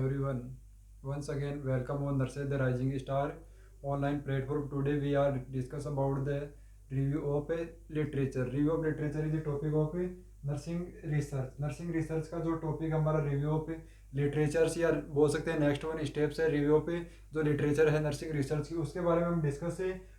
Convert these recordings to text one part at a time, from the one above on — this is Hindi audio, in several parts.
everyone. Once again, welcome on Nurse the Rising Star online platform. Today we are discuss about the review of a literature. Review of literature is the topic of a nursing research. Nursing research का जो टॉपिक हमारा रिव्यू ऑफ लिटरेचर्स या बोल सकते हैं नेक्स्ट वन स्टेप्स है रिव्यू पे जो लिटरेचर है नर्सिंग रिसर्च की उसके बारे में हम डिस्कस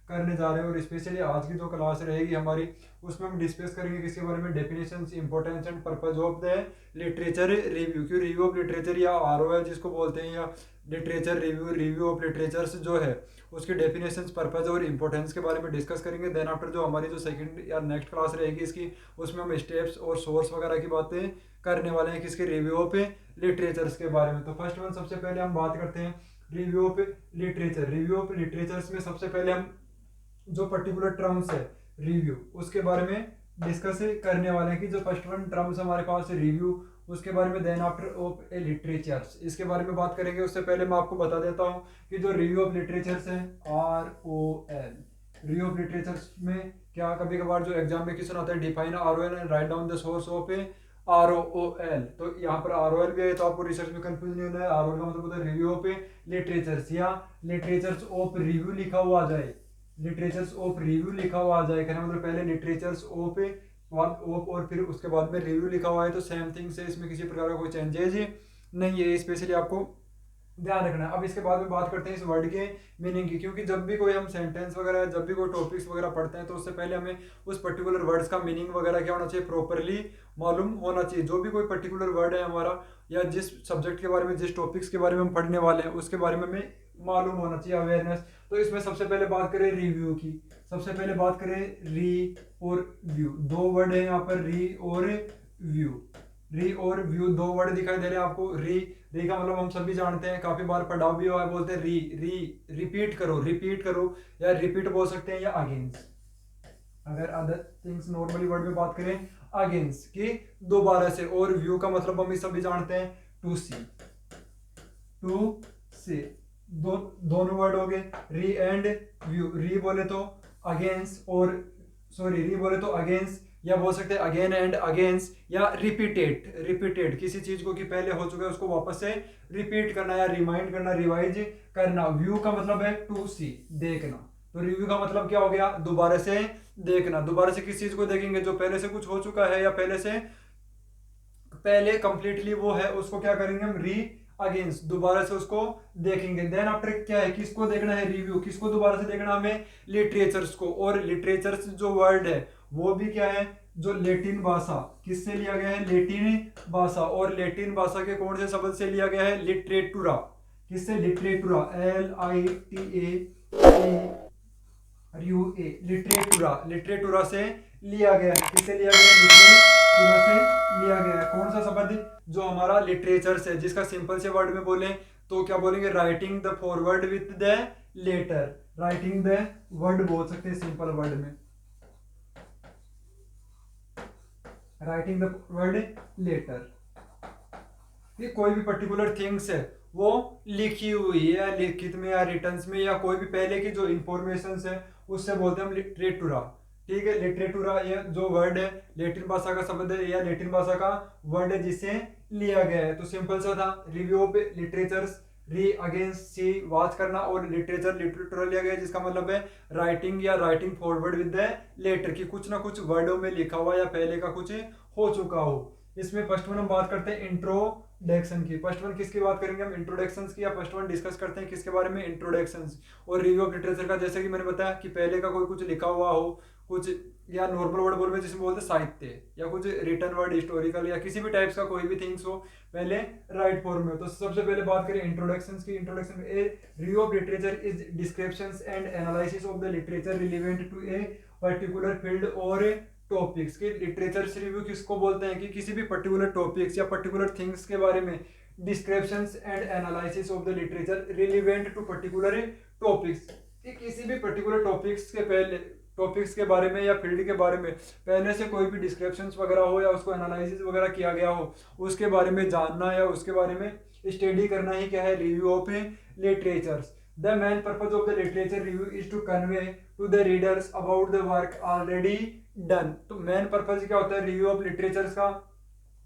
करने जा रहे हैं। और स्पेशली आज की जो क्लास रहेगी हमारी उसमें हम डिस्कस करेंगे किसके बारे में, definitions, importance and purpose of the literature review. क्यों रिव्यू ऑफ लिटरेचर या आरओएल जिसको बोलते हैं, या literature review, review of literatures जो है उसके डेफिनेशंस, पर्पज और इंपॉर्टेंस के बारे में डिस्कस करेंगे। देन आफ्टर जो हमारी जो सेकंड या नेक्स्ट क्लास रहेगी इसकी उसमें हम स्टेप्स और सोर्स वगैरह की बातें करने वाले हैं किसके, रिव्यू ऑफ लिटरेचर्स के बारे में। तो फर्स्ट वन सबसे पहले हम बात करते हैं review of literature. Review of literatures में सबसे पहले हम जो पर्टिकुलर टर्म्स है रिव्यू उसके बारे में डिस्कस करने वाले हैं कि जो फर्स्ट वन टर्म्स हमारे पास है रिव्यू उसके बारे में। Then after of a literatures इसके बारे में बात करेंगे। उससे पहले मैं आपको बता देता हूँ कि जो रिव्यू ऑफ लिटरेचर्स है ROL, रिव्यू ऑफ लिटरेचर्स में क्या कभी कभार जो एग्जाम में क्वेश्चन आता है define ROL and write down the source of A ROL, तो यहाँ पर ROL भी है तो आपको रिसर्च में कंफ्यूज नहीं होना है। ROL का मतलब होता है रिव्यू ऑफ लिटरेचर्स, या लिटरेचर्स ऑफ रिव्यू लिखा हुआ आ जाए, लिटरेचर्स ऑफ रिव्यू लिखा हुआ आ जाए, कहना मतलब पहले लिटरेचर्स ऑफ और फिर उसके बाद में रिव्यू लिखा हुआ है तो सेम थिंग से इसमें किसी प्रकार का कोई चेंजेज नहीं है, स्पेशली आपको ध्यान रखना है। अब इसके बाद में बात करते हैं इस वर्ड के मीनिंग की, क्योंकि जब भी कोई हम सेंटेंस वगैरह, जब भी कोई टॉपिक्स वगैरह पढ़ते हैं तो उससे पहले हमें उस पर्टिकुलर वर्ड्स का मीनिंग वगैरह क्या होना चाहिए, प्रॉपरली मालूम होना चाहिए। जो भी कोई पर्टिकुलर वर्ड है हमारा या जिस सब्जेक्ट के बारे में, जिस टॉपिक्स के बारे में हम पढ़ने वाले हैं उसके बारे में हमें मालूम होना चाहिए, अवेयरनेस। तो इसमें सबसे पहले बात करें रिव्यू की, सबसे पहले बात करें री और व्यू। दो वर्ड है यहाँ पर, री और व्यू। री और व्यू दो वर्ड दिखाई दे रहे हैं आपको। री का मतलब हम सभी जानते हैं, काफी बार पढ़ा भी हुआ है, बोलते हैं रिपीट करो, रिपीट करो, या रिपीट बोल सकते हैं, या अगेंस्ट। अगर अदर थिंग्स नॉर्मली वर्ड में बात करें अगेंस्ट की दोबारा से। और व्यू का मतलब हम सभी जानते हैं टू सी, टू सी। दोनों वर्ड हो गए री एंड व्यू। री बोले तो अगेंस्ट, और सॉरी री बोले तो अगेंस्ट, या बोल सकते हैं अगेन एंड अगेंस्ट, या रिपीटेड किसी चीज को कि पहले हो चुका है उसको वापस से रिपीट करना, या रिमाइंड करना, रिवाइज करना। व्यू का मतलब है टू सी, देखना। तो रिव्यू का मतलब क्या हो गया, दोबारा से देखना। दोबारा से किस चीज को देखेंगे, जो पहले से कुछ हो चुका है या पहले कंप्लीटली वो है उसको क्या करेंगे हम, री अगेंस्ट, दोबारा से उसको देखेंगे। देन आफ्टर क्या है, किसको देखना है, रिव्यू, किसको दोबारा से देखना हमें, लिटरेचर्स को। और लिटरेचर्स जो वर्ड है वो भी क्या है, जो लेटिन भाषा, किससे लिया गया है, लेटिन भाषा। और लेटिन भाषा के कौन से शब्द से लिया गया है, लिटरेटुरा। किससे, लिटरेटुरा, LITERUA, लिटरेटुरा से लिया गया है। किससे लिया गया है, लिटरेटुरा से लिया गया है। कौन सा शब्द, जो हमारा लिटरेचर्स है, जिसका सिंपल से वर्ड में बोले तो क्या बोलेंगे, writing the forward with the letter. Writing the word बोल सकते हैं सिंपल वर्ड में, राइटिंग द वर्ड लेटर। ये कोई भी पर्टिकुलर थिंग्स है वो लिखी हुई है, या लिखित में या रिटर्न्स में, या कोई भी पहले की जो इंफॉर्मेशन है उससे बोलते हैं हम लिटरेटुरा। ठीक है, लिटरेटुरा ये जो वर्ड है लेटिन भाषा का शब्द है, या लेटिन भाषा का वर्ड है जिससे लिया गया है। तो सिंपल सा था, रिव्यू ऑफ लिटरेचर्स, री अगेंस्ट सी वाच करना, और लिटरेचुरा लिया गया जिसका मतलब है राइटिंग या writing forward with the letter, की कुछ ना कुछ वर्डों में लिखा हुआ या पहले का कुछ हो चुका हो। इसमें फर्स्ट वन हम बात करते हैं इंट्रोडक्शन की। फर्स्ट वन किसकी बात करेंगे हम, इंट्रोडक्शंस की, या फर्स्ट वन डिस्कस करते हैं किसके बारे में, इंट्रोडक्शंस। और रिव्यू ऑफ लिटरेचर का जैसे कि मैंने बताया कि पहले का कोई कुछ लिखा हुआ हो, कुछ या नॉर्मल वर्ड बोल में जिसमें बोलते हैं साहित्य, या कुछ रिटर्न वर्ड, हिस्टोरिकल, या किसी भी टाइप्स का कोई भी थिंग्स हो पहले राइट फॉर्म में। तो सबसे पहले बात करें इंट्रोडक्शंस की। इंट्रोडक्शन में, a review of literature is descriptions and analysis of the literature relevant to a particular field और टॉपिक्स। की लिटरेचर रिव्यू किसको बोलते हैं, कि किसी भी पर्टिकुलर टॉपिक्स या पर्टिकुलर थिंग्स के बारे में descriptions and analysis of the literature relevant to particular topics, कि किसी भी पर्टिकुलर टॉपिक्स के बारे में या फील्ड के बारे में पहले से कोई भी डिस्क्रिप्शंस वगैरह हो, या उसको एनालिसिस वगैरह किया गया हो, उसके बारे में जानना या उसके बारे में स्टडी करना ही क्या है, review of literatures. The main purpose of the literature review is to convey to the readers about the work already done. तो मेन पर्पज क्या होता है रिव्यू ऑफ लिटरेचर्स का,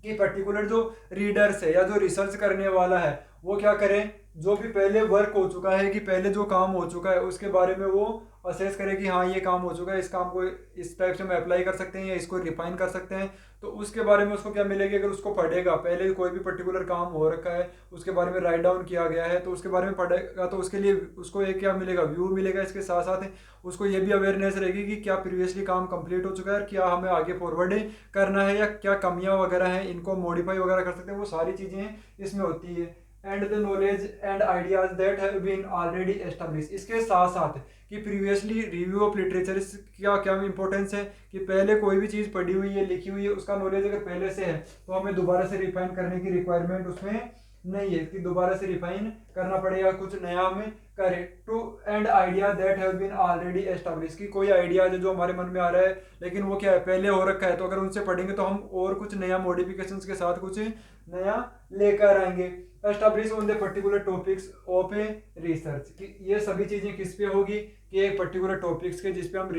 कि पर्टिकुलर जो रीडर्स है या जो रिसर्च करने वाला है वो क्या करें, जो भी पहले वर्क हो चुका है, कि पहले जो काम हो चुका है उसके बारे में वो असेस करें कि हाँ ये काम हो चुका है, इस काम को इस टाइप से हम अप्लाई कर सकते हैं या इसको रिफाइन कर सकते हैं। तो उसके बारे में उसको क्या मिलेगी, अगर उसको पढ़ेगा, पहले कोई भी पर्टिकुलर काम हो रखा है उसके बारे में राइट डाउन किया गया है तो उसके बारे में पढ़ेगा, तो उसके लिए उसको एक क्या मिलेगा, व्यू मिलेगा। इसके साथ साथ उसको ये भी अवेयरनेस रहेगी कि क्या प्रीवियसली काम कंप्लीट हो चुका है, क्या हमें आगे फॉरवर्ड करना है, या क्या कमियां वगैरह हैं इनको मॉडिफाई वगैरह कर सकते हैं, वो सारी चीज़ें इसमें होती है। And the knowledge and ideas that have been already establish, इसके साथ साथ कि प्रीवियसली रिव्यू ऑफ लिटरेचर क्या क्या इंपॉर्टेंस है, कि पहले कोई भी चीज़ पढ़ी हुई है, लिखी हुई है, उसका नॉलेज अगर पहले से है तो हमें दोबारा से रिफाइन करने की रिक्वायरमेंट उसमें नहीं है कि दोबारा से रिफाइन करना पड़ेगा, कुछ नया हमें करें। To and idea that have been already establish, की कोई आइडिया है जो हमारे मन में आ रहा है लेकिन वो क्या है, पहले हो रखा है, तो अगर उनसे पढ़ेंगे तो हम और कुछ नया मॉडिफिकेशंस के साथ कुछ नया लेकर आएंगे। Establish on the particular topics of a research, कि ये सभी चीज़ें किस पे होगी, कि एक पर्टिकुलर टॉपिक्स के जिस पे हम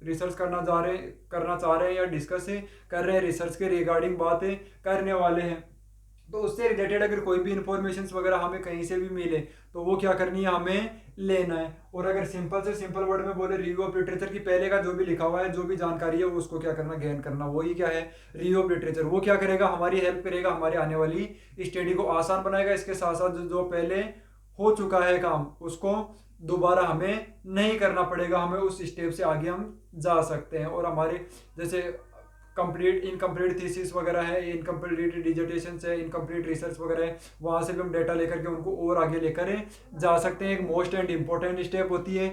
रिसर्च करना चाह रहे हैं या डिस्कस कर रहे हैं, रिसर्च के रिगार्डिंग बातें करने वाले हैं। तो उससे रिलेटेड अगर कोई भी इंफॉर्मेशन वगैरह हमें कहीं से भी मिले तो वो क्या करनी है, हमें लेना है। और अगर सिंपल से सिंपल वर्ड में बोले, रिव्यू ऑफ लिटरेचर की पहले का जो भी लिखा हुआ है, जो भी जानकारी है वो उसको क्या करना, गेन करना, वही क्या है रिव्यू ऑफ लिटरेचर। वो क्या करेगा, हमारी हेल्प करेगा, हमारे आने वाली स्टडी को आसान बनाएगा। इसके साथ साथ जो पहले हो चुका है काम उसको दोबारा हमें नहीं करना पड़ेगा, हमें उस स्टेप से आगे हम जा सकते हैं। और हमारे जैसे कंप्लीट इनकम्प्लीट थीसिस वगैरह है, इनकम्प्लीट डिजर्टेशन है, इनकम्प्लीट रिसर्च वगैरह है, वहाँ से भी हम डेटा लेकर के उनको और आगे लेकर जा सकते हैं। एक मोस्ट एंड इम्पोर्टेंट स्टेप होती है,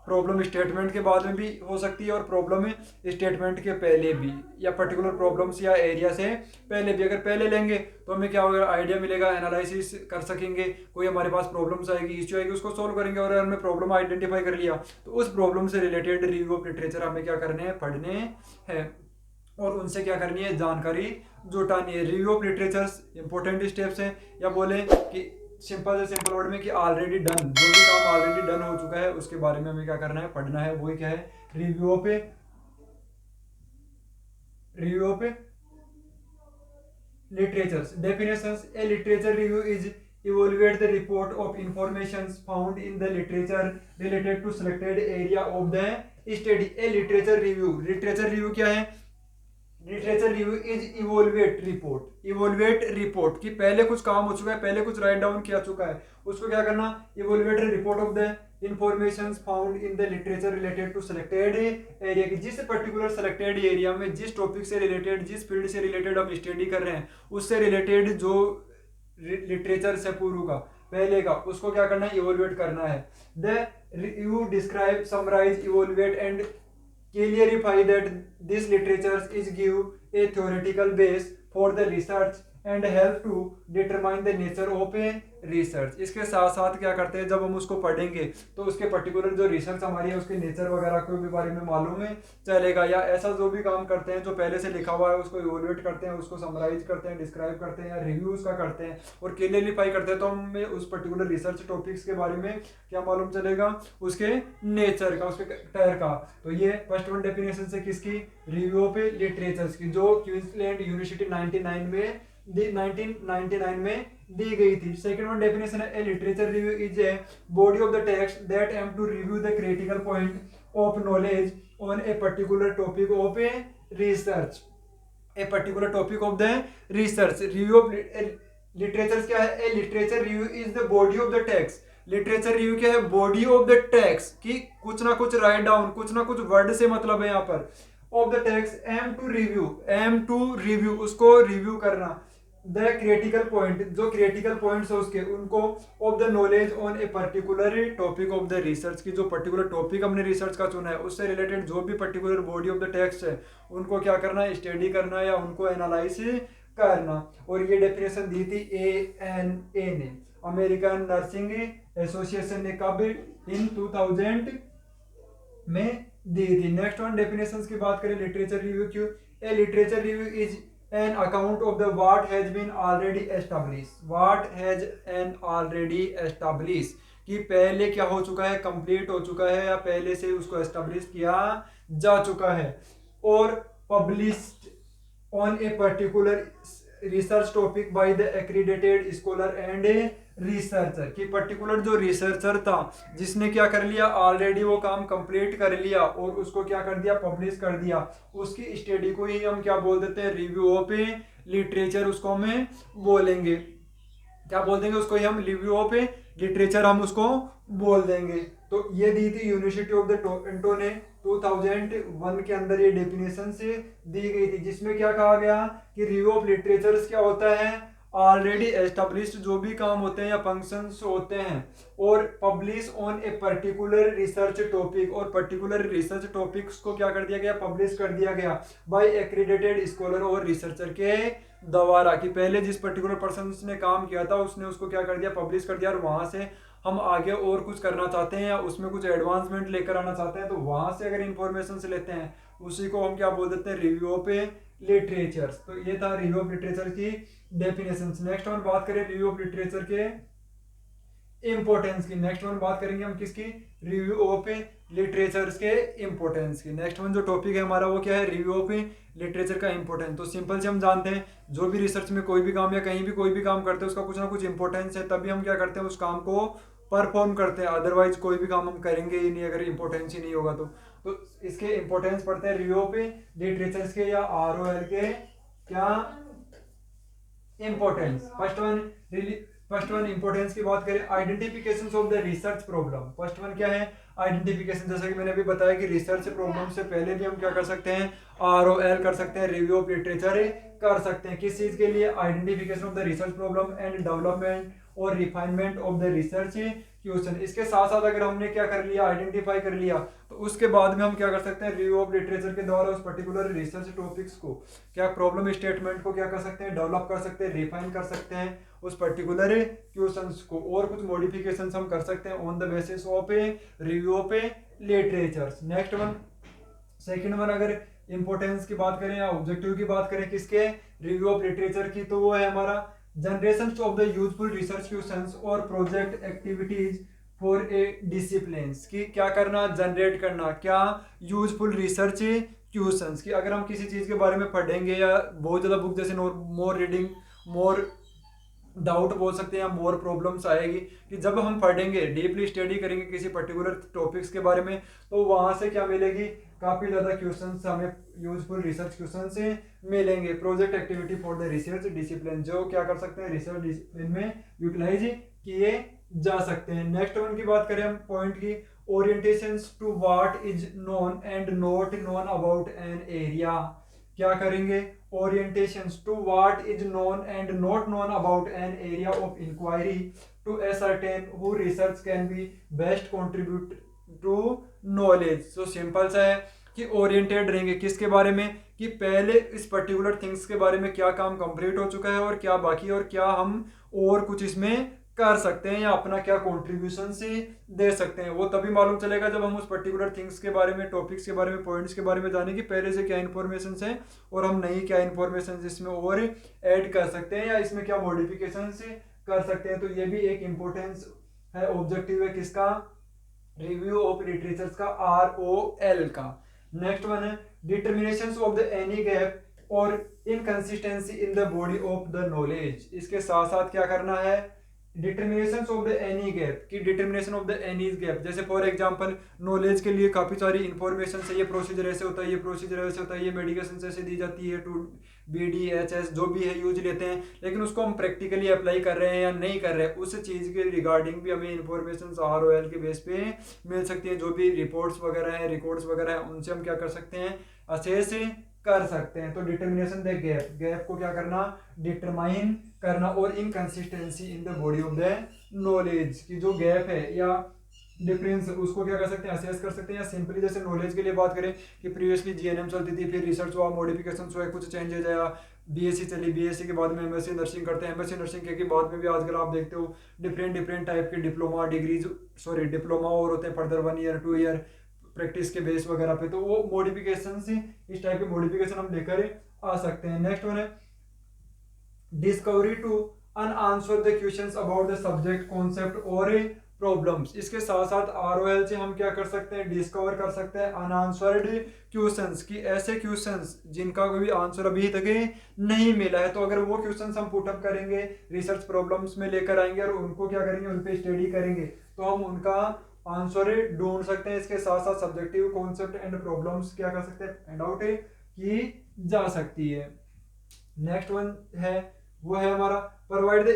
प्रॉब्लम स्टेटमेंट के बाद में भी हो सकती है और प्रॉब्लम स्टेटमेंट के पहले भी, या पर्टिकुलर प्रॉब्लम्स या एरिया से पहले भी। अगर पहले लेंगे तो हमें क्या होगा, आइडिया मिलेगा, एनालिसिस कर सकेंगे, कोई हमारे पास प्रॉब्लम्स आएगी, इश्यू आएगी, उसको सोल्व करेंगे। और अगर हमने प्रॉब्लम आइडेंटिफाई कर लिया तो उस प्रॉब्लम से रिलेटेड रिव्यू ऑफ लिटरेचर हमें क्या करने हैं, पढ़ने हैं और उनसे क्या करनी है, जानकारी जुटानी है। Review of literatures important steps हैं, या बोले कि सिंपल से सिंपल वर्ड में कि ऑलरेडी डन, जो भी काम ऑलरेडी डन हो चुका है उसके बारे में हमें क्या करना है, पढ़ना है। वही क्या है, review of literatures. Definitions, A literature review is evaluate the report of informations found in the literature related to selected area of the study। a literature review क्या है, लिटरेचर रिव्यू इज इवोल्वेट रिपोर्ट, कि पहले कुछ काम हो चुका है, पहले कुछ राइट डाउन किया चुका है, उसको क्या करना, evaluate report of the informations found in the literature related to selected area, की जिस पर्टिकुलर सिलेक्टेड एरिया में, जिस टॉपिक से रिलेटेड, जिस फील्ड से रिलेटेड आप स्टडी कर रहे हैं उससे रिलेटेड जो लिटरेचर से पूर्व का पहले का, उसको क्या करना है, इवोल्वेट करना है। The review describe, summarise, evaluate and clarify that this literature is give a theoretical base for the research and help to determine the nature of a research. इसके साथ साथ क्या करते हैं, जब हम उसको पढ़ेंगे तो उसके पर्टिकुलर जो रिसर्च हमारी है उसके नेचर वगैरह के भी बारे में मालूम है चलेगा। या ऐसा जो भी काम करते हैं जो पहले से लिखा हुआ है उसको इवोल्यूएट करते हैं, उसको समराइज करते हैं, डिस्क्राइब करते हैं या रिव्यू उसका करते हैं और क्लियरिफाई करते हैं, तो हमें उस पर्टिकुलर रिसर्च टॉपिक्स के बारे में क्या मालूम चलेगा, उसके नेचर का, उसके कैरेक्टर का। तो ये फर्स्ट वन डेफिनेशन से किसकी, रिव्यू ऑफ लिटरेचर्स की, जो क्वींसलैंड यूनिवर्सिटी 1999 में दी गई थी। सेकंड वन डेफिनेशन है, a literature review is a body of the text that aim to review the critical point of knowledge on a particular topic of a research, a particular topic of the research. Review of literature क्या है, a literature review is the body of the text. Literature review क्या है, बॉडी ऑफ द टेक्स्ट, की कुछ ना कुछ राइट डाउन, कुछ ना कुछ वर्ड से मतलब है यहाँ पर, of the text, aim to review उसको रिव्यू करना, द क्रिटिकल पॉइंट जो क्रिटिकल पॉइंट्स है उसके उनको, of the knowledge on a particular topic of the research, की जो पर्टिकुलर टॉपिक हमने रिसर्च का चुना है उससे रिलेटेड जो भी particular body of the text है उनको क्या करना है, स्टडी करना या उनको एनालाइज करना। और ये डेफिनेशन दी थी ANA ने, अमेरिकन नर्सिंग एसोसिएशन ने, कब, इन 2000 में दी थी। नेक्स्ट वन डेफिनेशंस की बात करें लिटरेचर रिव्यू की, a literature review is an account of the what has been already established, कि पहले क्या हो चुका है, कंप्लीट हो चुका है या पहले से उसको एस्टेब्लिश किया जा चुका है, और published on a particular research topic by the accredited scholar and researcher, कि पर्टिकुलर जो रिसर्चर था जिसने क्या कर लिया, ऑलरेडी वो काम कंप्लीट कर लिया और उसको क्या कर दिया, पब्लिश कर दिया, उसकी स्टडी को ही हम क्या बोल देते हैं, रिव्यू ऑफ लिटरेचर उसको हमें बोलेंगे, क्या बोल देंगे उसको ही हम, रिव्यू ऑफ लिटरेचर हम उसको बोल देंगे। तो ये दी थी यूनिवर्सिटी ऑफ द टोरंटो ने 2001 के अंदर, ये डेफिनेशन से दी गई थी, जिसमें क्या कहा गया कि रिव्यू ऑफ लिटरेचर्स क्या होता है, ऑलरेडी एस्टेब्लिश्ड जो भी काम होते हैं या फंक्शंस होते हैं और publish on a particular research topic, और पर्टिकुलर रिसर्च टॉपिक्स को क्या कर दिया गया, पब्लिश कर दिया गया बाय एक्रीडेटेड स्कॉलर और रिसर्चर के द्वारा, कि पहले जिस पर्टिकुलर पर्सन ने काम किया था उसने उसको क्या कर दिया, पब्लिश कर दिया, और वहां से हम आगे और कुछ करना चाहते हैं या उसमें कुछ एडवांसमेंट लेकर आना चाहते हैं तो वहां से अगर इंफॉर्मेशन से लेते हैं उसी को हम क्या बोल देते हैं, रिव्यू ऑफ लिटरेचर्स। तो ये था रिव्यू ऑफ लिटरेचर की डेफिनेशंस। नेक्स्ट हम बात करें रिव्यू ऑफ लिटरेचर के इंपॉर्टेंस की। नेक्स्ट वन बात करेंगे हम किसकी, रिव्यू ऑफ लिटरेचर्स के इंपॉर्टेंस की। नेक्स्ट वन जो टॉपिक है हमारा वो क्या है, रिव्यू ऑफ लिटरेचर का इंपॉर्टेंस। तो सिंपल से हम जानते हैं जो भी रिसर्च में कोई भी काम या कहीं भी कोई भी काम करते हैं उसका कुछ ना कुछ इंपॉर्टेंस है, तभी हम क्या करते हैं, उस काम को परफॉर्म करते हैं, अदरवाइज कोई भी काम हम करेंगे ही नहीं अगर इंपॉर्टेंस ही नहीं होगा तो इसके इंपॉर्टेंस पढ़ते हैं रिव्यू ऑफ लिटरेचर्स के या ROL के क्या इंपॉर्टेंस। फर्स्ट वन इंपॉर्टेंस की बात करें, identification of the research problem. First one क्या है, आइडेंटिफिकेशन। जैसा कि मैंने अभी बताया कि रिसर्च प्रॉब्लम से पहले भी हम क्या कर सकते हैं, ROL कर सकते हैं, रिव्यू ऑफ लिटरेचर कर सकते हैं। किस चीज के लिए, identification of the research problem and development और refinement of the research question. इसके साथ साथ अगर हमने क्या कर लिया, आइडेंटिफाई कर लिया, तो उसके बाद में हम क्या कर सकते हैं, रिव्यू ऑफ लिटरेचर के द्वारा उस पर्टिकुलर रिसर्च टॉपिक्स को क्या प्रॉब्लम स्टेटमेंट को क्या कर सकते हैं, डेवलप कर सकते हैं, रिफाइन कर सकते हैं उस पर्टिकुलर क्वेश्चंस को, और कुछ मॉडिफिकेशंस हम कर सकते हैं on the basis of A review of a literatures. Next one, second one, अगर इंपॉर्टेंस की बात करें या ऑब्जेक्टिव की बात करें किसके, रिव्यू ऑफ लिटरेचर की, तो वो है हमारा generation of the useful research questions और project activities for a disciplines, की क्या करना, जनरेट करना क्या यूजफुल रिसर्च क्वेश्चंस, की अगर हम किसी चीज के बारे में पढ़ेंगे या बहुत ज्यादा बुक जैसे मोर रीडिंग मोर डाउट बोल सकते हैं या मोर प्रॉब्लम्स आएगी, कि जब हम पढ़ेंगे डीपली स्टडी करेंगे किसी पर्टिकुलर टॉपिक्स के बारे में तो वहां से क्या मिलेगी, काफी ज्यादा क्वेश्चंस हमें यूजफुल रिसर्च क्वेश्चन से मिलेंगे। Project activity for the research discipline, जो क्या कर सकते हैं, रिसर्च डिसिप्लिन में यूटिलाइज किए जा सकते हैं। नेक्स्ट वन की बात करें हम पॉइंट की, orientations to what is known and not known about an area. क्या करेंगे, orientations to what is known and not known about an area of inquiry to ascertain who research can be best contribute to knowledge। so simple सा है कि ओरिएंटेड रहेंगे किसके बारे में, कि पहले इस पर्टिकुलर थिंग्स के बारे में क्या काम कंप्लीट हो चुका है और क्या बाकी है और क्या हम और कुछ इसमें कर सकते हैं या अपना क्या कंट्रीब्यूशन से दे सकते हैं। वो तभी मालूम चलेगा जब हम उस पर्टिकुलर थिंग्स के बारे में, टॉपिक्स के बारे में, पॉइंट्स के बारे में जाने कि पहले से क्या इन्फॉर्मेशन है और हम नई क्या इन्फॉर्मेशन इसमें और ऐड कर सकते हैं या इसमें क्या मॉडिफिकेशन कर सकते हैं। तो ये भी एक इम्पोर्टेंस है, ऑब्जेक्टिव है किसका, रिव्यू ऑफ लिटरेचर्स का, ROL का। नेक्स्ट वन है determination of the any gap और inconsistency in the body of the knowledge. इसके साथ साथ क्या करना है, determination of the any gap, की determination of the any gap. जैसे फॉर एग्जांपल नॉलेज के लिए काफी सारी इंफॉर्मेशन है, ये प्रोसीजर ऐसे होता है, ये प्रोसीजर ऐसे होता है, ये मेडिकेशन ऐसे दी जाती है, टू BDHS जो भी है यूज लेते हैं, लेकिन उसको हम प्रैक्टिकली अप्लाई कर रहे हैं या नहीं कर रहे हैं, उस चीज के रिगार्डिंग भी हमें इंफॉर्मेशन ROL के बेस पे मिल सकती है। जो भी रिपोर्ट्स वगैरह है, रिकॉर्ड्स वगैरह है, उनसे हम क्या कर सकते हैं, असेस कर सकते हैं। तो डिटर्मिनेशन द गैप, गैप को क्या करना, डिटरमाइन करना, और inconsistency in the body of the knowledge, की जो गैप है या डिफरेंस उसको क्या कर सकते हैं, असेस कर सकते हैं। या सिंपली जैसे नॉलेज के लिए बात करें कि प्रीवियसली GNM चलती थी, फिर रिसर्च हुआ, मॉडिफिकेशन हुआ, कुछ चेंजेस आया, BSc चली, BSc के बाद में MSc नर्सिंग करते हैं, MSc नर्सिंग के बाद में भी आजकल आप देखते हो डिफरेंट टाइप के डिप्लोमा डिग्रीज, डिप्लोमा और होते हैं फर्दर 1 ईयर 2 ईयर प्रैक्टिस के बेस वगैरह पे, तो वो मॉडिफिकेशन से इस टाइप के मॉडिफिकेशन हम लेकर आ सकते हैं। नेक्स्ट वन है discovery to unanswer the questions about the subject concept और प्रॉब्लम्स। इसके साथ साथ ROL से हम क्या कर सकते हैं, डिस्कवर कर सकते हैं अनआंसर्ड क्वेश्चंस, की ऐसे क्वेश्चंस जिनका कोई आंसर अभी तक नहीं मिला है। तो अगर वो क्वेश्चंस हम पुटअप करेंगे, रिसर्च प्रॉब्लम्स में लेकर आएंगे और उनको क्या करेंगे, उन पे स्टडी करेंगे, तो हम उनका आंसर ढूंढ सकते हैं। इसके साथ साथ सब्जेक्टिव कॉन्सेप्ट एंड प्रॉब्लम्स क्या कर सकते हैं, फाइंड आउट की जा सकती है। नेक्स्ट वन है, वो है हमारा provide the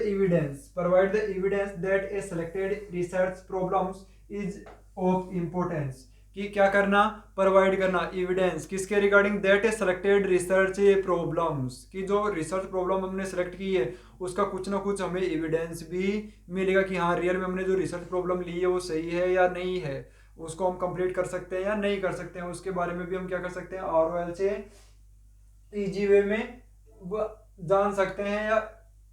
evidence that A selected research problems is of importance, कि क्या करना, प्रोवाइड करना एविडेंस किसके regarding, that A selected research problems, की जो रिसर्च प्रॉब्लम हमने सेलेक्ट की है उसका कुछ ना कुछ हमें एविडेंस भी मिलेगा कि हाँ रियल में हमने जो रिसर्च प्रॉब्लम ली है वो सही है या नहीं है, उसको हम कंप्लीट कर सकते हैं या नहीं कर सकते हैं, उसके बारे में भी हम क्या कर सकते हैं, ROL से इजी वे में जान सकते हैं या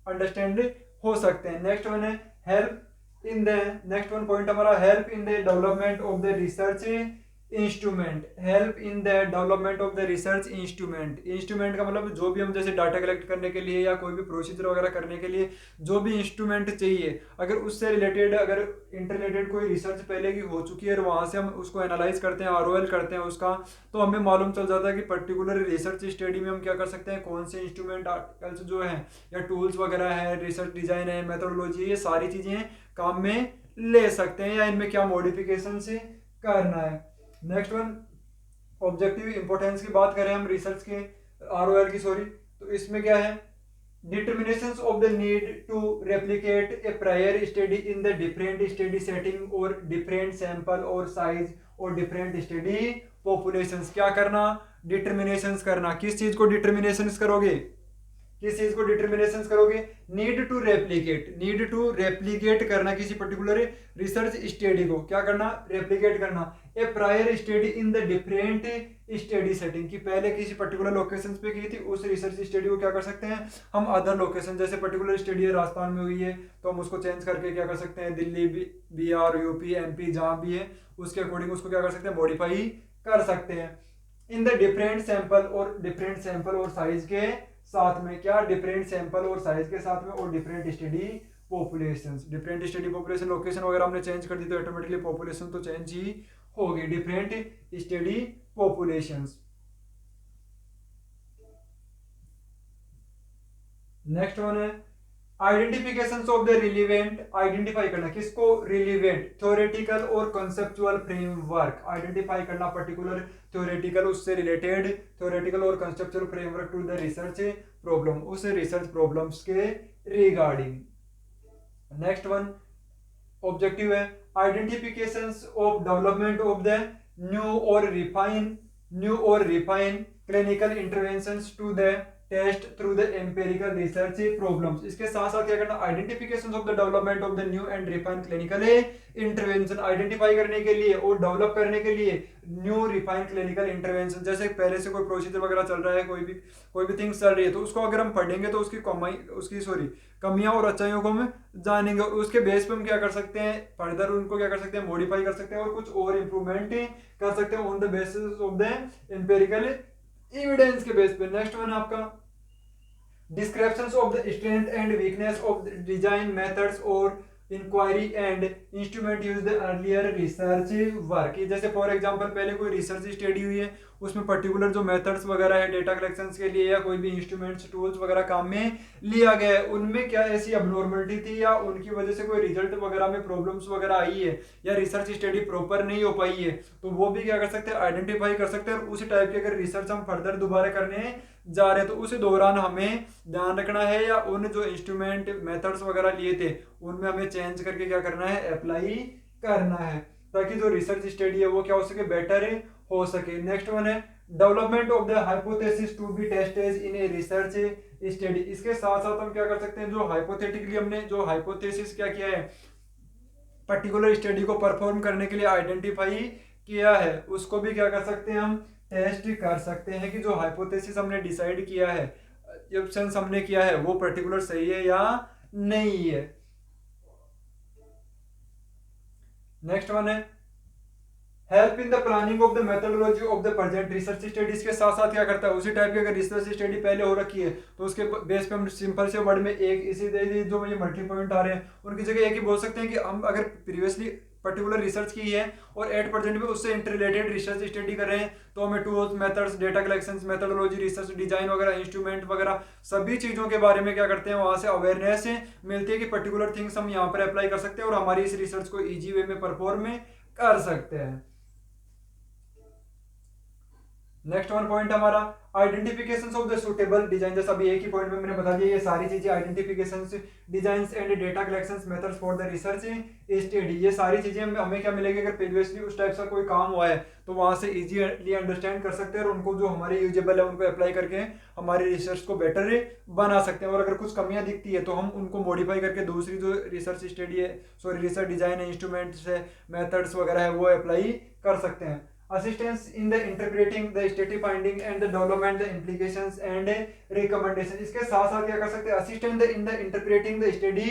अंडरस्टैंड हो सकते हैं। नेक्स्ट वन है help in the, next one point हमारा help in the development of the research instrument, help in the development of the research instrument. Instrument का मतलब जो भी हम जैसे डाटा कलेक्ट करने के लिए या कोई भी प्रोसीजर वगैरह करने के लिए जो भी इंस्ट्रूमेंट चाहिए, अगर उससे रिलेटेड अगर इंटरलेटेड कोई रिसर्च पहले की हो चुकी है और वहाँ से हम उसको एनालाइज करते हैं, ROL करते हैं उसका, तो हमें मालूम चल जाता है कि पर्टिकुलर रिसर्च स्टडी में हम क्या कर सकते हैं, कौन से इंस्ट्रूमेंट आर्टिकल्स जो हैं या टूल्स वगैरह है, रिसर्च डिजाइन है, मेथोडोलॉजी, ये सारी चीजें काम में ले सकते हैं या इनमें क्या मॉडिफिकेशन से करना है। नेक्स्ट वन ऑब्जेक्टिव इंपॉर्टेंस की बात करें हम रिसर्च के, ROL की सॉरी, तो इसमें क्या है, determinations of the need to replicate a prior study in the different study setting or different sample or size or different study populations। क्या करना, डिटर्मिनेशंस करना, किस चीज को डिटर्मिनेशंस करोगे, किस चीज को डिटर्मिनेशंस करोगे, नीड टू रेप्लीकेट करना किसी पर्टिकुलर रिसर्च स्टडी को, क्या करना, रेप्लीकेट करना, a prior study in the different study setting, की पहले किसी पर्टिकुलर लोकेशन पे की थी उस रिसर्च स्टडी को क्या कर सकते हैं हम अदर लोकेशन, जैसे पर्टिकुलर स्टडी है राजस्थान में हुई है तो हम उसको चेंज करके क्या कर सकते हैं, दिल्ली, बिहार, UP, MP जहां भी है उसके अकॉर्डिंग उसको क्या कर सकते हैं, मॉडिफाई कर सकते हैं। इन द डिफरेंट सैंपल और साइज के साथ में, क्या, डिफरेंट सैंपल और साइज के साथ में, और डिफरेंट स्टडी पॉपुलेशन लोकेशन वगैरह हमने चेंज कर दी तो ऑटोमेटिकली पॉपुलेशन तो चेंज ही होगी, different study populations. Next one है identifications of the relevant, identify करना किसको, रिलीवेंट थ्योरेटिकल और कॉन्सेप्चुअल फ्रेमवर्क, आइडेंटिफाई करना पर्टिकुलर थ्योरेटिकल, उससे रिलेटेड थ्योरेटिकल और conceptual framework to the research problem, उस रिसर्च प्रॉब्लम्स के रिगार्डिंग। नेक्स्ट वन ऑब्जेक्टिव है identifications of development of the new और refine clinical interventions to the test through the empirical research problems. इसके साथ साथ क्या करना, identification of the development of the new and refine clinical intervention, identify करने के लिए और डेवलप करने के लिए न्यू रिफाइन क्लिनिकल इंटरवेंशन, जैसे पहले से कोई प्रोसीजर वगैरह चल रहा है, कोई भी थिंग्स चल रही है तो उसको अगर हम पढ़ेंगे तो उसकी कमियां और अच्छाइयों को हम जानेंगे और उसके बेस पे हम क्या कर सकते हैं, फर्दर उनको क्या कर सकते हैं, मॉडिफाई कर सकते हैं और कुछ और इंप्रूवमेंट कर सकते हैं on the basis of the empirical evidence के बेस पे। नेक्स्ट वन आपका descriptions of the strength and weakness of design methods और inquiry and instrument use the earlier research work, जैसे फॉर एग्जांपल पहले कोई रिसर्च स्टडी हुई है उसमें पर्टिकुलर जो मेथड्स वगैरह है डेटा कलेक्शन के लिए या कोई भी इंस्ट्रूमेंट्स टूल्स वगैरह काम में लिया गया है, उनमें क्या ऐसी अबनॉर्मलिटी थी या उनकी वजह से कोई रिजल्ट वगैरह में प्रॉब्लम्स वगैरह आई है या रिसर्च स्टडी प्रॉपर नहीं हो पाई है, तो वो भी क्या कर सकते हैं, आइडेंटिफाई कर सकते हैं और उसी टाइप की अगर रिसर्च हम फर्दर दोबारा करने जा रहे हैं तो उस दौरान हमें ध्यान रखना है या उन जो इंस्ट्रूमेंट मेथड्स वगैरह लिए थे उनमें हमें चेंज करके क्या करना है, अप्लाई करना है, ताकि जो रिसर्च स्टडी है वो क्या हो सके, बेटर हो सके। नेक्स्ट वन है development of the hypothesis to be tested in a research study. इसके साथ साथ हम क्या कर सकते हैं, जो हाइपोथेटिकली हमने जो हाइपोथेसिस क्या किया है पर्टिकुलर स्टडी को परफॉर्म करने के लिए आइडेंटिफाई किया है, उसको भी क्या कर सकते हैं, हम टेस्ट कर सकते हैं कि जो हाइपोथेसिस हमने डिसाइड किया है, ऑप्शंस हमने किया है वो पर्टिकुलर सही है या नहीं है। नेक्स्ट वन है help in the planning of the methodology of the present research studies के साथ साथ क्या करता है, उसी टाइप की अगर रिसर्च स्टडी पहले हो रखी है तो उसके बेस पे हम सिंपल से वर्ड में एक इसी जो ये मल्टी पॉइंट आ रहे हैं उनकी जगह एक ही बोल सकते हैं कि हम अगर प्रीवियसली पर्टिकुलर रिसर्च की है और एट प्रेजेंट में उससे इंटररिलेटेड रिसर्च स्टडी कर रहे हैं तो हमें tools methods data collection methodology research design वगैरह इंस्ट्रूमेंट वगैरह सभी चीज़ों के बारे में क्या करते हैं वहां से अवेयरनेस मिलती है कि पर्टिकुलर थिंग्स हम यहाँ पर अप्लाई कर सकते हैं और हमारी इस रिसर्च को ईजी वे में परफॉर्म कर सकते हैं। नेक्स्ट वन पॉइंट हमारा identification of the suitable design, जैसा अभी एक ही पॉइंट में मैंने बता दिया ये सारी चीजें identification designs and data collection methods for the research study, ये सारी चीजें हमें क्या मिलेगी अगर प्रीवियसली उस टाइप का कोई काम हुआ है तो वहां से इजीली अंडरस्टैंड कर सकते हैं और उनको जो हमारे यूजेबल है उनको अप्लाई करके हमारी रिसर्च को बेटर बना सकते हैं और अगर कुछ कमियां दिखती है तो हम उनको मॉडिफाई करके दूसरी जो रिसर्च स्टडी है सॉरी रिसर्च डिजाइन है इंस्ट्रूमेंट्स है मेथड्स वगैरह है वो अप्लाई कर सकते हैं। assistance in the interpreting the study finding and the development the implications and recommendation, इसके साथ साथ क्या कर सकते हैं assistant in the interpreting the study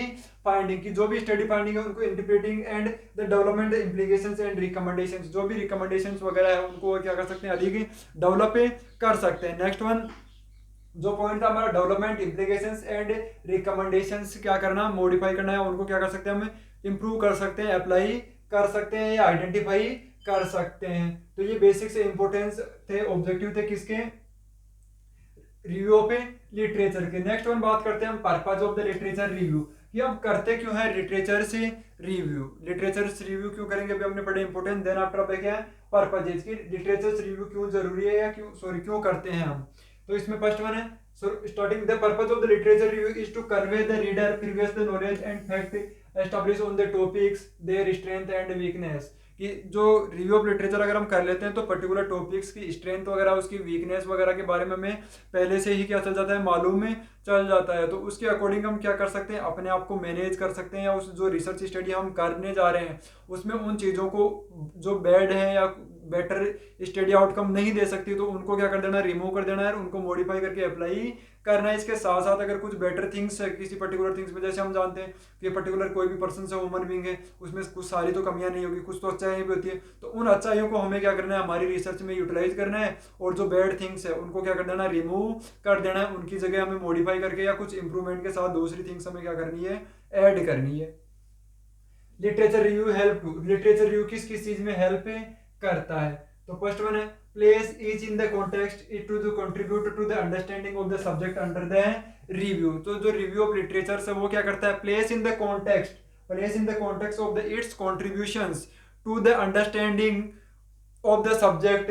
finding की जो भी study finding है उनको interpreting and the development the implications and recommendations, जो भी recommendations वगैरह है उनको क्या कर सकते हैं अधिक डेवलप कर सकते हैं। नेक्स्ट वन जो पॉइंट था हमारा डेवलपमेंट इम्प्लीकेशंस एंड रिकमेंडेशंस क्या करना मॉडिफाई करना है उनको क्या कर सकते हैं हम इम्प्रूव कर सकते हैं अप्लाई कर सकते हैं या आइडेंटिफाई कर सकते हैं। तो ये बेसिक से इंपॉर्टेंस थे ऑब्जेक्टिव थे किसके रिव्यू पे लिटरेचर के। नेक्स्ट वन बात करते हैं हम purpose of the literature review कि हम करते क्यों है लिटरेचर से रिव्यू, लिटरेचर से रिव्यू क्यों करेंगे अभी हमने पढ़े इंपॉर्टेंट। देन आफ्टर अब क्या है पर्पज की लिटरेचर से रिव्यू क्यों जरूरी है या क्यों करते हैं हम। तो इसमें फर्स्ट वन है starting the purpose of the literature review is to convey the reader previous the knowledge and fact establish on the topics their strength and weakness, कि जो रिव्यू ऑफ लिटरेचर अगर हम कर लेते हैं तो पर्टिकुलर टॉपिक्स की स्ट्रेंथ वगैरह उसकी वीकनेस वगैरह के बारे में हमें पहले से ही क्या चल जाता है मालूम में चल जाता है। तो उसके अकॉर्डिंग हम क्या कर सकते हैं अपने आप को मैनेज कर सकते हैं या उस जो रिसर्च स्टडी हम करने जा रहे हैं उसमें उन चीज़ों को जो बैड है या बेटर स्टडी आउटकम नहीं दे सकती तो उनको क्या कर देना रिमूव कर देना है और उनको मॉडिफाई करके अप्लाई करना है। इसके साथ साथ अगर कुछ बेटर थिंग्स है किसी पर्टिकुलर थिंग्स में, जैसे हम जानते हैं कि पर्टिकुलर कोई भी पर्सन से ह्यूमन बीइंग है उसमें कुछ सारी तो कमियां नहीं होगी कुछ तो अच्छाइयां भी होती है, तो उन अच्छाइयों को हमें क्या करना है हमारी रिसर्च में यूटिलाइज करना है और जो बैड थिंग्स है उनको क्या कर देना रिमूव कर देना है, उनकी जगह हमें मॉडिफाई करके या कुछ इंप्रूवमेंट के साथ दूसरी थिंग्स हमें क्या करनी है ऐड करनी है। Literature review help to, literature review किस किस चीज में हेल्प करता है। तो फर्स्ट वन है place each in the context it to contribute to the understanding of the subject under the review। तो जो review of literature है वो क्या करता है place in the context of the its contributions to the understanding of the subject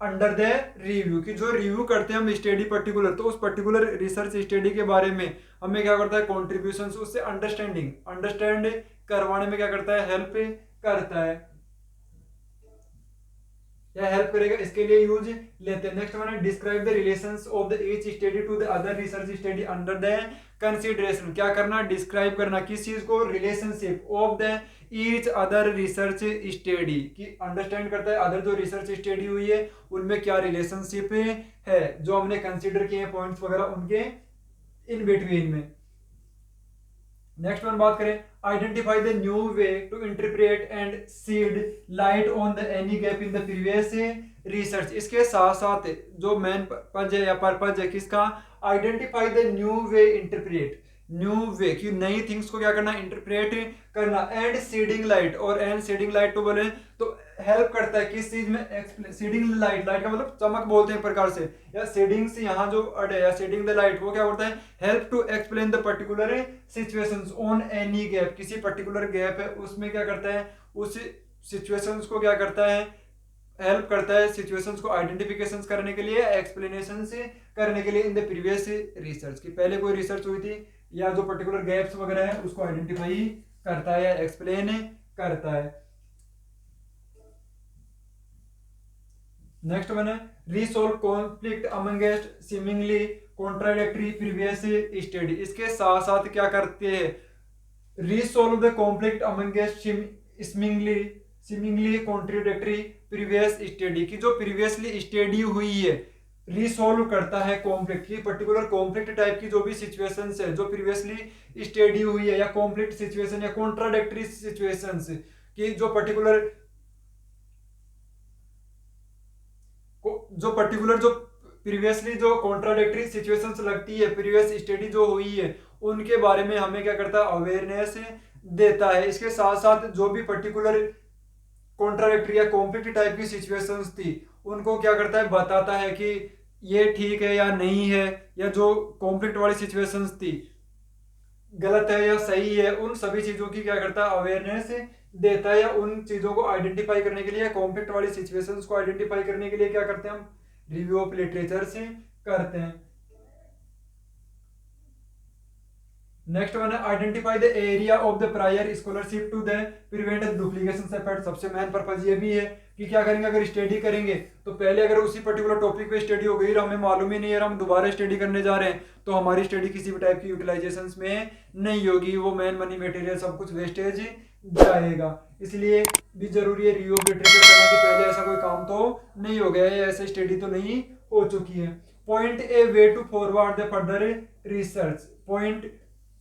under the review, कि जो रिव्यू करते हैं हम स्टडी पर्टिकुलर तो उस पर्टिकुलर रिसर्च स्टडी के बारे में हमें क्या करता है कॉन्ट्रीब्यूशंस उससे अंडरस्टैंड करवाने में क्या करता है हेल्प करता है या हेल्प करेगा, इसके लिए यूज लेते हैं। नेक्स्ट वन है describe the relations of the each study to the other research study under the consideration, क्या करना डिस्क्राइब करना किस चीज को relationship of the each other research study की अंडरस्टैंड करता है अदर जो रिसर्च स्टडी हुई है उनमें क्या रिलेशनशिप है जो हमने कंसीडर किए हैं पॉइंट्स वगैरह उनके इन बिटवीन में। नेक्स्ट वन बात करें identify the new way to interpret and shed light on the any gap in the previous research, इसके साथ साथ जो मेन पर्पज है या पर्पज है किसका identify the new way interpret new way की नई थिंग्स को क्या करना इंटरप्रेट करना एंड सीडिंग लाइट और एंड सीडिंग लाइट तो बोले तो हेल्प करता है किस चीज में सीडिंग लाइट का मतलब चमक बोलते हैं प्रकार से या सीडिंग से यहाँ जो अड़े या सीडिंग द लाइट वो क्या होता है help to explain the particular situations on any gap, किसी पर्टिकुलर गैप है उसमें क्या करता है उस सिचुएशंस को क्या करता है हेल्प करता है सिचुएशंस को आइडेंटिफिकेशन करने के लिए एक्सप्लेनेशन से करने के लिए इन द प्रीवियस रिसर्च की पहले कोई रिसर्च हुई थी या जो पर्टिकुलर गैप्स वगैरह है उसको आइडेंटिफाई करता है या एक्सप्लेन करता है। नेक्स्ट वन है resolve conflict amongst seemingly contradictory previous study, इसके साथ साथ क्या करते हैं resolve the conflict amongst seemingly contradictory previous study की जो प्रीवियसली स्टडी हुई है रिसोल्व करता है कॉन्फ्लिक्ट की पर्टिकुलर कॉन्फ्लिक्ट टाइप की जो भी सिचुएशंस है जो प्रीवियसली स्टडी हुई है या कॉन्फ्लिक्ट सिचुएशन या कॉन्ट्राडिक्टरी सिचुएशंस की जो पर्टिकुलर जो पर्टिकुलर जो प्रीवियसली जो कॉन्ट्राडिक्टरी सिचुएशंस लगती है, प्रीवियस स्टडी जो हुई है, उनके बारे में हमें क्या करता है, अवेयरनेस देता है। इसके साथ साथ जो भी पर्टिकुलर कॉन्ट्राडिक्टरी या कॉन्फ्लिक्ट टाइप की सिचुएशंस थी, उनको क्या करता है, बताता है कि ये ठीक है या नहीं है, या जो कॉन्फ्लिक्ट वाली सिचुएशंस थी गलत है या सही है, उन सभी चीजों की क्या करता है, अवेयरनेस देता है। या उन चीजों को आइडेंटिफाई करने के लिए, कॉन्फ्लिक्ट वाली सिचुएशंस को आइडेंटिफाई करने के लिए क्या करते हैं, हम रिव्यू ऑफ लिटरेचर से करते हैं। नेक्स्ट वन है identify the area of the prior scholarship to the prevent duplication effect. सबसे मेन पर्पज ये भी है कि क्या करेंगे, अगर स्टडी करेंगे तो पहले अगर उसी पर्टिकुलर टॉपिक पे स्टडी हो गई और हमें मालूम ही नहीं है, हम दोबारा स्टडी करने जा रहे हैं, तो हमारी स्टडी किसी भी टाइप की यूटिलाइजेशन में नहीं होगी, वो मैन मनी मटेरियल सब कुछ वेस्टेज जाएगा। इसलिए भी जरूरी है रिव्यू ऑफ लिटरेचर करना कि पहले ऐसा कोई काम तो नहीं हो गया है, ऐसे स्टडी तो नहीं हो चुकी है। Point a way to forward the further research, point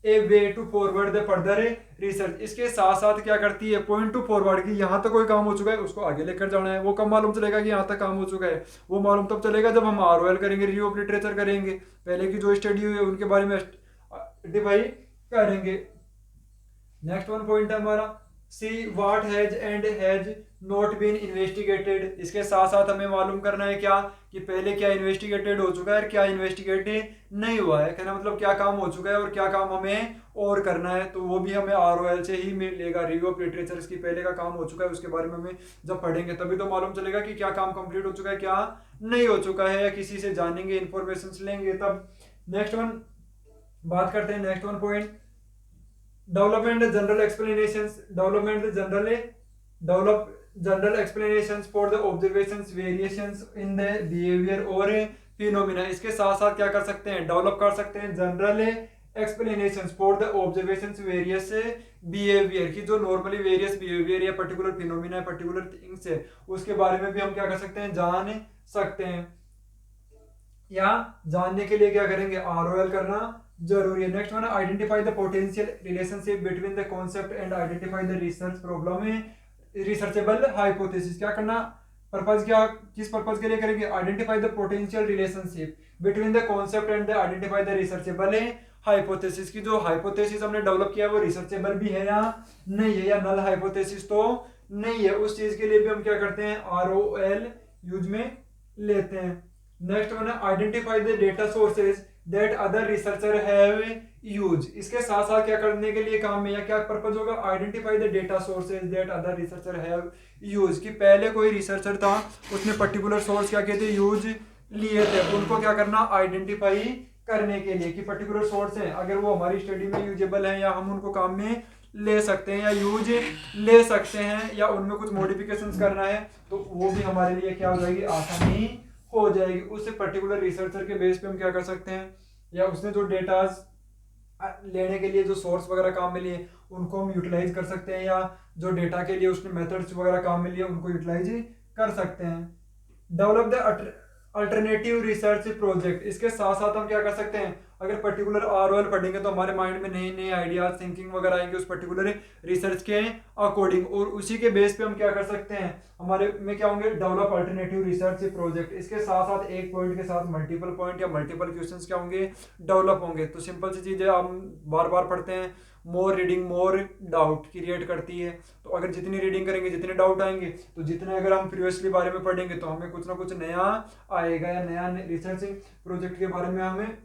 a way to forward the further research. इसके साथ साथ क्या करती है, पॉइंट टू फॉरवर्ड की, यहाँ तक कोई काम हो चुका है उसको आगे लेकर जाना है। वो कब मालूम चलेगा कि यहाँ तक काम हो चुका है, वो मालूम तब चलेगा जब हम आरओएल करेंगे, रिव्यू ऑफ लिटरेचर करेंगे, पहले की जो स्टडी हुई है उनके बारे में आइडेंटिफाई करेंगे। नेक्स्ट वन पॉइंट है हमारा see what has and has not been investigated. इसके साथ साथ हमें मालूम करना है क्या, कि पहले क्या इन्वेस्टिगेटेड हो चुका है और क्या इन्वेस्टिगेटेड नहीं हुआ है, कहना मतलब क्या काम हो चुका है और क्या काम हमें और करना है। तो वो भी हमें आरओएल से ही मिलेगा। रिव्यू ऑफ लिटरेचर की पहले का काम हो चुका है, उसके बारे में हमें जब पढ़ेंगे तभी तो मालूम चलेगा कि क्या काम कंप्लीट हो चुका है, क्या नहीं हो चुका है, या किसी से जानेंगे, इंफॉर्मेशन लेंगे तब। नेक्स्ट वन बात करते हैं, next one point development general explanations, develop general explanations for the observations variations in the behaviour और फिनोमिना। इसके साथ साथ क्या कर सकते हैं, डेवलप कर सकते हैं general explanations for the observations various behaviour, की जो नॉर्मली वेरियस बिहेवियर या पर्टिकुलर फिनोमिना है, पर्टिकुलर थिंग्स है, उसके बारे में भी हम क्या कर सकते हैं, जान सकते हैं। या जानने के लिए क्या करेंगे, आरओएल करना जरूरी है। Next one identify the potential relationship between the concept and identify the research problem है, रिसर्चेबल हाइपोथेसिस। क्या करना, पर्पज क्या, किस पर्पज के लिए करेंगे, identify the potential relationship between the concept and identify the researchable hypothesis, की जो हाइपोथेसिस हमने डेवलप किया है वो रिसर्चेबल भी है या नहीं है, या नल हाइपोथेसिस तो नहीं है, उस चीज के लिए भी हम क्या करते हैं, आरओएल यूज में लेते हैं। नेक्स्ट वन है identify the data sources that other researcher have use. इसके साथ साथ क्या करने के लिए काम में, या क्या पर्पज होगा, identify the data sources that other researcher have use, कि पहले कोई रिसर्चर था उसने पर्टिकुलर सोर्स क्या कहते हैं, यूज लिए थे, उनको क्या करना, आइडेंटिफाई करने के लिए कि पर्टिकुलर सोर्स है, अगर वो हमारी स्टडी में यूजेबल है या हम उनको काम में ले सकते हैं या यूज ले सकते हैं, या उनमें कुछ मॉडिफिकेशंस करना है, तो वो भी हमारे लिए क्या हो जाएगी, आसानी हो जाएगी। उस पर्टिकुलर रिसर्चर के बेस पे हम क्या कर सकते हैं, या उसने जो डेटाज लेने के लिए जो सोर्स वगैरह काम में लिए उनको हम यूटिलाइज कर सकते हैं, या जो डेटा के लिए उसने मेथड्स वगैरह काम में लिए उनको यूटिलाइज कर सकते हैं। Develop the alternative research project. इसके साथ साथ हम क्या कर सकते हैं, अगर पर्टिकुलर आरओएल पढ़ेंगे तो हमारे माइंड में नए नए आइडियाज, थिंकिंग वगैरह आएंगे उस पर्टिकुलर रिसर्च के अकॉर्डिंग, और उसी के बेस पे हम क्या कर सकते हैं, हमारे में क्या होंगे, डेवलप अल्टरनेटिव रिसर्च प्रोजेक्ट। इसके साथ साथ एक पॉइंट के साथ मल्टीपल पॉइंट या मल्टीपल क्वेश्चंस क्या होंगे, डेवलप होंगे। तो सिंपल सी चीज़ है, हम बार बार पढ़ते हैं, मोर रीडिंग मोर डाउट क्रिएट करती है। तो अगर जितनी रीडिंग करेंगे जितने डाउट आएंगे, तो जितने अगर हम प्रीवियसली बारे में पढ़ेंगे तो हमें कुछ ना कुछ नया आएगा, या नया रिसर्च प्रोजेक्ट के बारे में हमें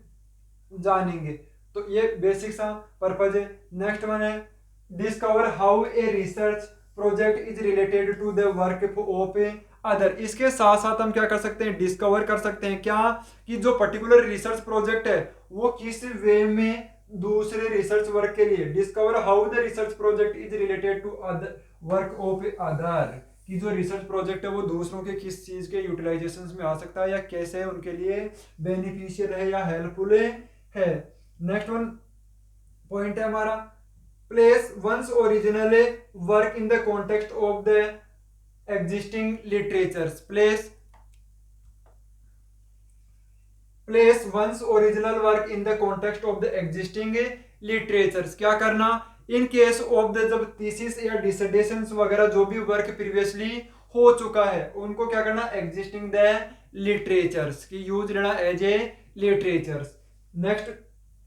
जानेंगे। तो ये बेसिक सा पर्पज है। नेक्स्ट वन है discover how a research project is related to the work of a other. इसके साथ साथ हम क्या कर सकते हैं, डिस्कवर कर सकते हैं क्या, कि जो पर्टिकुलर रिसर्च प्रोजेक्ट है वो किस वे में दूसरे रिसर्च वर्क के लिए, discover how the research project is related to other work of other, कि जो रिसर्च प्रोजेक्ट है वो दूसरों के किस चीज के यूटिलाइजेशंस में आ सकता है, या कैसे उनके लिए बेनिफिशियल है या हेल्पफुल है। नेक्स्ट वन पॉइंट है हमारा place one's original work in the context of the existing literatures. Place one's original work in the context of the existing literatures. क्या करना, इन केस ऑफ द जब थीसिस या डिसर्टेशंस वगैरह जो भी वर्क प्रीवियसली हो चुका है उनको क्या करना, एग्जिस्टिंग द लिटरेचर्स की यूज लेना एज ए लिटरेचर्स। नेक्स्ट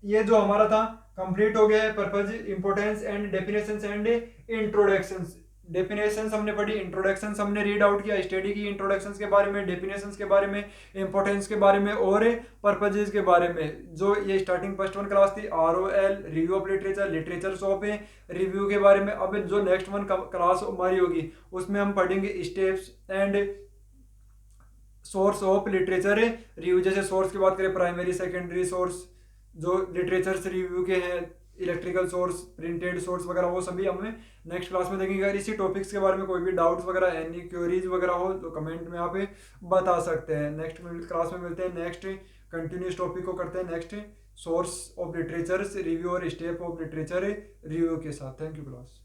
ये जो हमारा था कंप्लीट हो गया है, purpose, importance and definitions and introductions. Definitions हमने पढ़ी, इंट्रोडक्शंस हमने रीड आउट किया, स्टडी की इंट्रोडक्शंस के बारे में, डेफिनेशंस के बारे में, इंपोर्टेंस के बारे में और पर्पजेज के बारे में। जो ये स्टार्टिंग फर्स्ट वन क्लास थी ROL review of literature, literatures of review के बारे में। अब जो नेक्स्ट वन क्लास हमारी होगी उसमें हम पढ़ेंगे steps and source of literature review. जैसे सोर्स की बात करें, प्राइमरी सेकेंडरी सोर्स जो लिटरेचर रिव्यू के हैं, इलेक्ट्रिकल सोर्स, प्रिंटेड सोर्स वगैरह, वो सभी हमें नेक्स्ट क्लास में देखेंगे। अगर इसी टॉपिक्स के बारे में कोई भी डाउट्स वगैरह, एनी क्वेरीज वगैरह हो तो कमेंट में आप बता सकते हैं। नेक्स्ट क्लास में मिलते हैं, नेक्स्ट कंटिन्यूस टॉपिक को करते हैं next source of literature review और स्टेप ऑफ लिटरेचर रिव्यू के साथ। Thank you class.